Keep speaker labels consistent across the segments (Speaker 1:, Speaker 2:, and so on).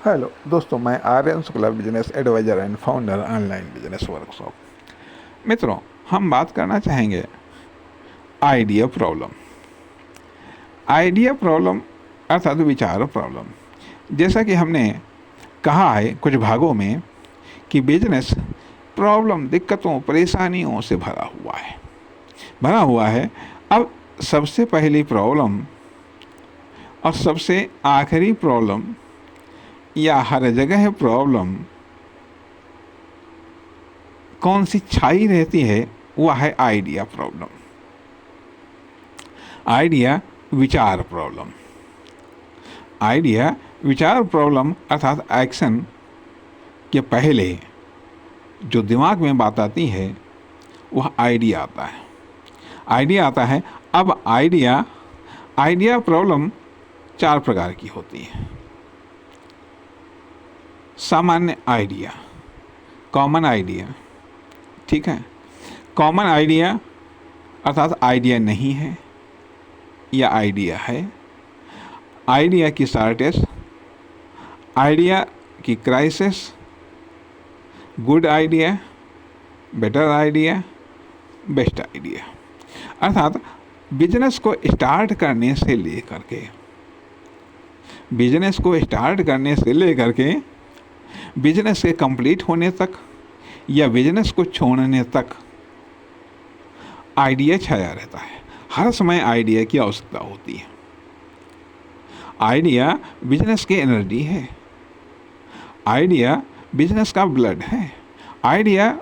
Speaker 1: Hello दोस्तों, मैं Aryan Shukla, business advisor and founder online business workshop. मित्रों, हम बात करना चाहेंगे आइडिया प्रॉब्लम। आइडिया प्रॉब्लम अर्थात विचार प्रॉब्लम। जैसा कि हमने कहा है कुछ भागों में कि बिजनेस प्रॉब्लम, दिक्कतों, परेशानियों से भरा हुआ है। अब सबसे पहली प्रॉब्लम और सबसे आखिरी प्रॉब्लम या हर जगह प्रॉब्लम कौन सी छाई रहती है, वह है आइडिया प्रॉब्लम। आइडिया विचार प्रॉब्लम। आइडिया विचार प्रॉब्लम अर्थात एक्शन के पहले जो दिमाग में बात आती है वह आइडिया आता है। आइडिया आता है। अब आइडिया प्रॉब्लम 4 प्रकार की होती है। सामान्य आइडिया, कॉमन आइडिया, ठीक है। कॉमन आइडिया अर्थात आइडिया नहीं है या आइडिया है। आइडिया की शॉर्टेज, आइडिया की crisis, good idea, better idea, best idea. अर्थात बिजनेस को स्टार्ट करने से लेकर के बिजनेस के कंप्लीट होने तक या बिजनेस को छोड़ने तक आइडिया छाया रहता है। हर समय आइडिया की आवश्यकता होती है। आइडिया बिजनेस की एनर्जी है। आइडिया बिजनेस का ब्लड है। आइडिया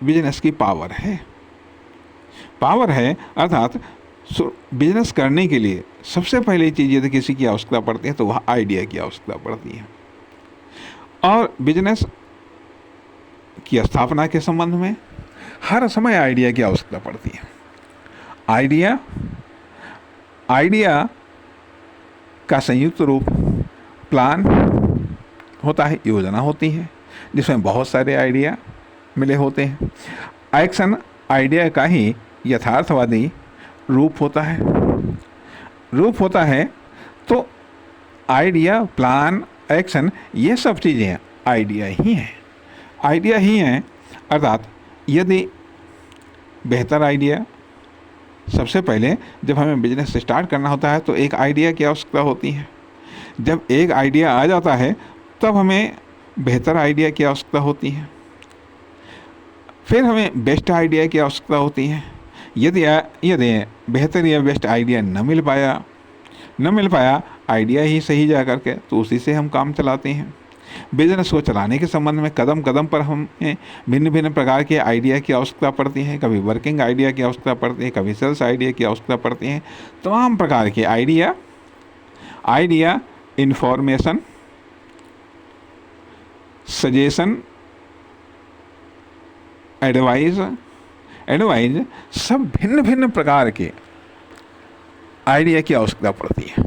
Speaker 1: बिजनेस की पावर है अर्थात बिजनेस करने के लिए सबसे पहली चीज़ यदि किसी की आवश्यकता पड़ती है तो वह आइडिया की आवश्यकता पड़ती है। और बिजनेस की स्थापना के संबंध में हर समय आइडिया की आवश्यकता पड़ती है। आइडिया का संयुक्त रूप प्लान होता है, योजना होती है, जिसमें बहुत सारे आइडिया मिले होते हैं। एक्शन आइडिया का ही यथार्थवादी रूप होता है। तो आइडिया, प्लान, एक्शन, ये सब चीज़ें आइडिया ही हैं। अर्थात यदि बेहतर आइडिया, सबसे पहले जब हमें बिजनेस स्टार्ट करना होता है तो एक आइडिया की आवश्यकता होती है। जब एक आइडिया आ जाता है तब हमें बेहतर आइडिया की आवश्यकता होती है। फिर हमें बेस्ट आइडिया की आवश्यकता होती है। यदि बेहतर या बेस्ट आइडिया न मिल पाया आइडिया ही सही जा करके, तो उसी से हम काम चलाते हैं। बिजनेस को चलाने के संबंध में कदम कदम पर हमें भिन्न भिन्न प्रकार के आइडिया की आवश्यकता पड़ती है। कभी वर्किंग आइडिया की आवश्यकता पड़ती है, कभी सेल्स आइडिया की आवश्यकता पड़ती है। तमाम प्रकार के आइडिया, इंफॉर्मेशन, सजेशन, एडवाइज सब भिन्न भिन्न प्रकार के आइडिया की आवश्यकता पड़ती है।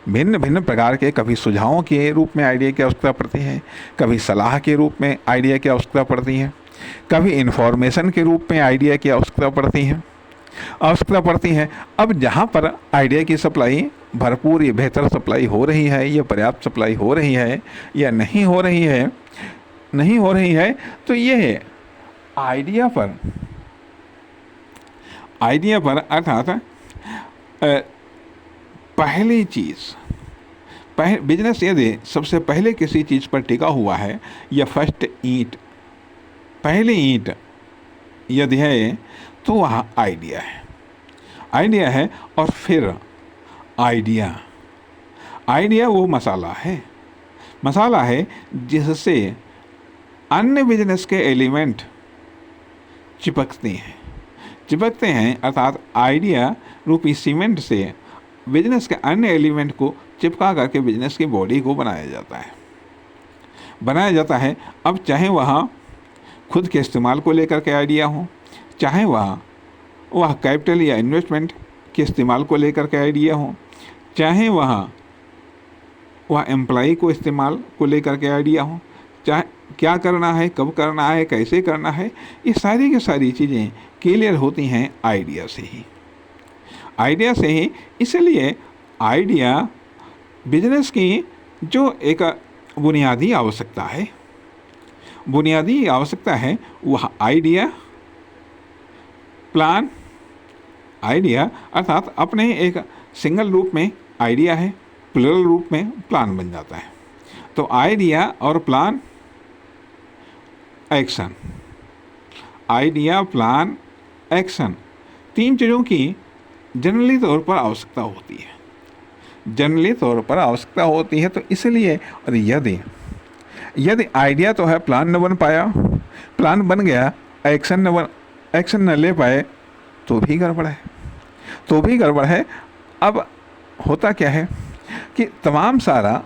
Speaker 1: भिन्न भिन्न प्रकार के, कभी सुझावों के रूप में आइडिया की आवश्यकता पड़ती है, कभी सलाह के रूप में आइडिया की आवश्यकता पड़ती है, कभी इन्फॉर्मेशन के रूप में आइडिया की आवश्यकता पड़ती है। अब जहाँ पर आइडिया की सप्लाई भरपूर या बेहतर सप्लाई हो रही है या पर्याप्त सप्लाई हो रही है या नहीं हो रही है, तो ये आइडिया पर अर्थात पहली चीज़, बिजनेस यदि सबसे पहले किसी चीज़ पर टिका हुआ है या पहली ईंट यदि है तो वह आइडिया है। और फिर आइडिया वो मसाला है जिससे अन्य बिजनेस के एलिमेंट चिपकते हैं। अर्थात आइडिया रूपी सीमेंट से बिजनेस के अन्य एलिमेंट को चिपका करके बिजनेस की बॉडी को बनाया जाता है। अब चाहे वह खुद के इस्तेमाल को लेकर के आइडिया हो, चाहे वह कैपिटल या इन्वेस्टमेंट के इस्तेमाल को लेकर के आइडिया हो, चाहे वह एम्प्लॉई को इस्तेमाल को लेकर के आइडिया हो, चाहे क्या करना है, कब करना है, कैसे करना है, ये सारी की सारी चीज़ें क्लियर होती हैं आइडिया से ही। इसलिए आइडिया बिजनेस की जो एक बुनियादी आवश्यकता है। बुनियादी आवश्यकता है वह आइडिया, प्लान, आइडिया अर्थात अपने एक सिंगल रूप में आइडिया है, प्लूरल रूप में प्लान बन जाता है। तो आइडिया और plan, action, idea, plan, action, तीन चीज़ों की जनरली तौर पर आवश्यकता होती है। जनरली तौर पर आवश्यकता होती है। तो इसलिए और यदि आइडिया तो है, प्लान न बन पाया, प्लान बन गया, एक्शन न ले पाए तो भी गड़बड़ है। अब होता क्या है कि तमाम सारा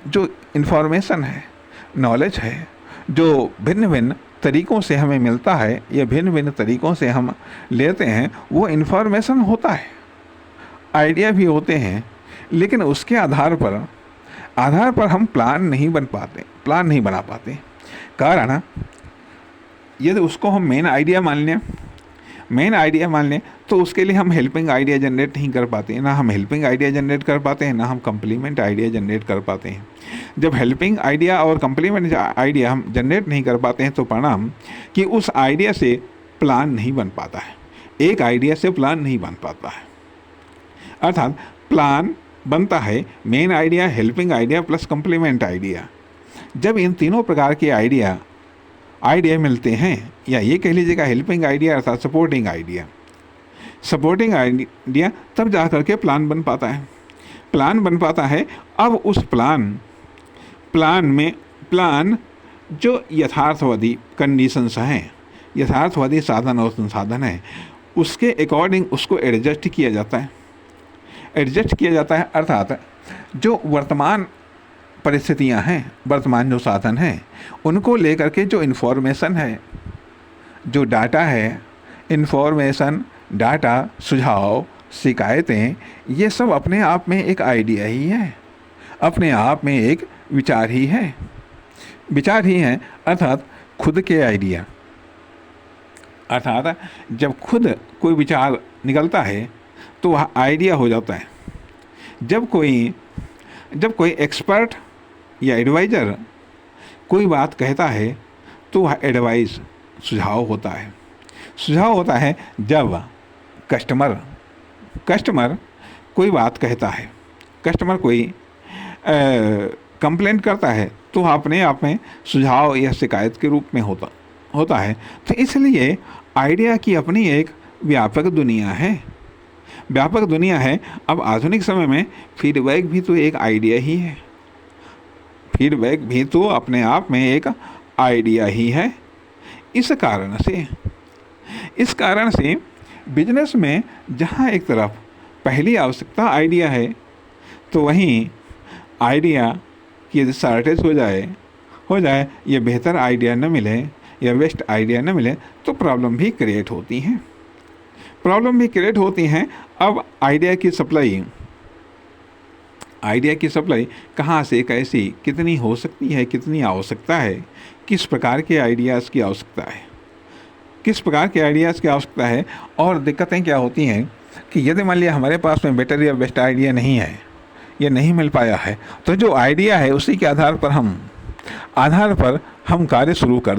Speaker 1: जो इन्फॉर्मेशन है, नॉलेज है, जो भिन्न भिन्न तरीक़ों से हमें मिलता है या भिन्न भिन्न तरीक़ों से हम लेते हैं, वो इन्फॉर्मेशन होता है, आइडिया भी होते हैं, लेकिन उसके आधार पर हम प्लान नहीं बना पाते। कारण यदि उसको हम मेन आइडिया मान लें तो उसके लिए हम हेल्पिंग आइडिया जनरेट नहीं कर पाते, ना हम हेल्पिंग आइडिया जनरेट कर पाते हैं, ना हम कंप्लीमेंट आइडिया जनरेट कर पाते हैं। जब हेल्पिंग आइडिया और कंप्लीमेंट आइडिया हम जनरेट नहीं कर पाते हैं तो परिणाम कि उस आइडिया से प्लान नहीं बन पाता है, एक आइडिया से प्लान नहीं बन पाता है। अर्थात प्लान बनता है main idea, helping idea plus complement idea. जब इन तीनों प्रकार के आइडिया मिलते हैं, या ये कह लीजिएगा हेल्पिंग आइडिया अर्थात सपोर्टिंग आइडिया, तब जा कर के प्लान बन पाता है। अब उस प्लान जो यथार्थवादी कंडीशंस हैं, यथार्थवादी साधन और संसाधन हैं, उसके अकॉर्डिंग उसको एडजस्ट किया जाता है। अर्थात जो वर्तमान परिस्थितियां हैं, वर्तमान जो साधन हैं, उनको लेकर के जो इन्फॉर्मेशन है, जो डाटा है, इन्फॉर्मेशन, डाटा, सुझाव, शिकायतें, ये सब अपने आप में एक आइडिया ही है, अपने आप में एक विचार ही है। अर्थात खुद के आइडिया, अर्थात जब खुद कोई विचार निकलता है तो वह आइडिया हो जाता है। जब कोई एक्सपर्ट या एडवाइज़र कोई बात कहता है तो वह एडवाइस, सुझाव होता है। जब कस्टमर कोई बात कहता है, कस्टमर कोई कंप्लेंट करता है तो अपने आप में सुझाव या शिकायत के रूप में होता है। तो इसलिए आइडिया की अपनी एक व्यापक दुनिया है। अब आधुनिक समय में फीडबैक भी तो एक आइडिया ही है, फीडबैक भी तो अपने आप में एक आइडिया ही है। इस कारण से बिजनेस में जहाँ एक तरफ पहली आवश्यकता आइडिया है, तो वहीं आइडिया की यदि शॉर्टेज हो जाए या बेहतर आइडिया न मिले या बेस्ट आइडिया न मिले तो प्रॉब्लम भी क्रिएट होती हैं। अब आइडिया की सप्लाई कहाँ से, कैसी, कितनी हो सकती है, कितनी आवश्यकता है, किस प्रकार के आइडियाज़ की आवश्यकता है, और दिक्कतें क्या होती हैं कि यदि मान लिया हमारे पास में बेटर या बेस्ट आइडिया नहीं है या नहीं मिल पाया है, तो जो आइडिया है उसी के आधार पर हम कार्य शुरू कर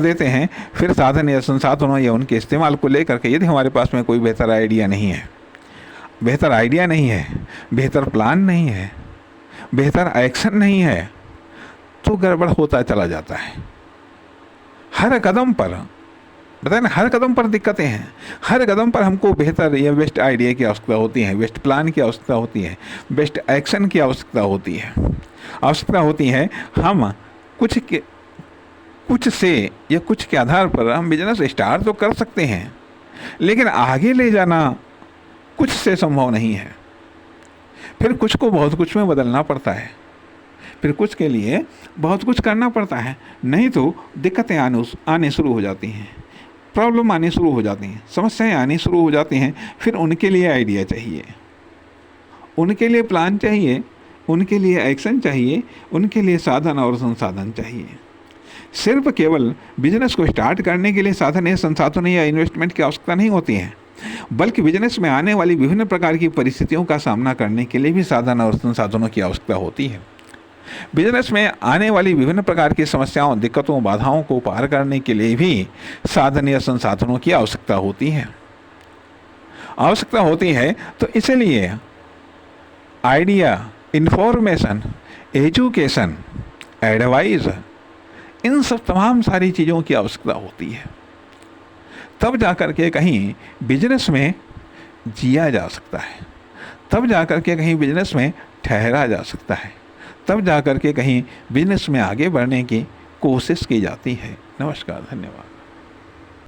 Speaker 1: देते हैं। फिर साधन या संसाधनों या उनके इस्तेमाल को लेकर के यदि हमारे पास में कोई बेहतर आइडिया नहीं है, बेहतर प्लान नहीं है, बेहतर एक्शन नहीं है, तो गड़बड़ होता चला जाता है। हर कदम पर दिक्कतें हैं। हर कदम पर हमको बेहतर या बेस्ट आइडिया की आवश्यकता होती है, बेस्ट प्लान की आवश्यकता होती है, बेस्ट एक्शन की आवश्यकता होती है। हम कुछ से या कुछ के आधार पर हम बिजनेस स्टार्ट तो कर सकते हैं, लेकिन आगे ले जाना कुछ से संभव नहीं है। फिर कुछ को बहुत कुछ में बदलना पड़ता है, फिर कुछ के लिए बहुत कुछ करना पड़ता है, नहीं तो दिक्कतें आने शुरू हो जाती हैं, प्रॉब्लम आनी शुरू हो जाती हैं, समस्याएं आनी शुरू हो जाती हैं। फिर उनके लिए आइडिया चाहिए, उनके लिए प्लान चाहिए, उनके लिए एक्शन चाहिए, उनके लिए साधन और संसाधन चाहिए। सिर्फ केवल बिजनेस को स्टार्ट करने के लिए साधन या संसाधन या इन्वेस्टमेंट की आवश्यकता नहीं होती है, बल्कि बिजनेस में आने वाली विभिन्न प्रकार की परिस्थितियों का सामना करने के लिए भी साधन और संसाधनों की आवश्यकता होती है। बिजनेस में आने वाली विभिन्न प्रकार की समस्याओं, दिक्कतों, बाधाओं को पार करने के लिए भी साधन या संसाधनों की आवश्यकता होती है। तो इसलिए आइडिया, इंफॉर्मेशन, एजुकेशन, एडवाइस, इन सब तमाम सारी चीज़ों की आवश्यकता होती है। तब जाकर के कहीं बिजनेस में जिया जा सकता है, तब जाकर के कहीं बिजनेस में ठहरा जा सकता है, तब जाकर के कहीं बिजनेस में आगे बढ़ने की कोशिश की जाती है। नमस्कार, धन्यवाद।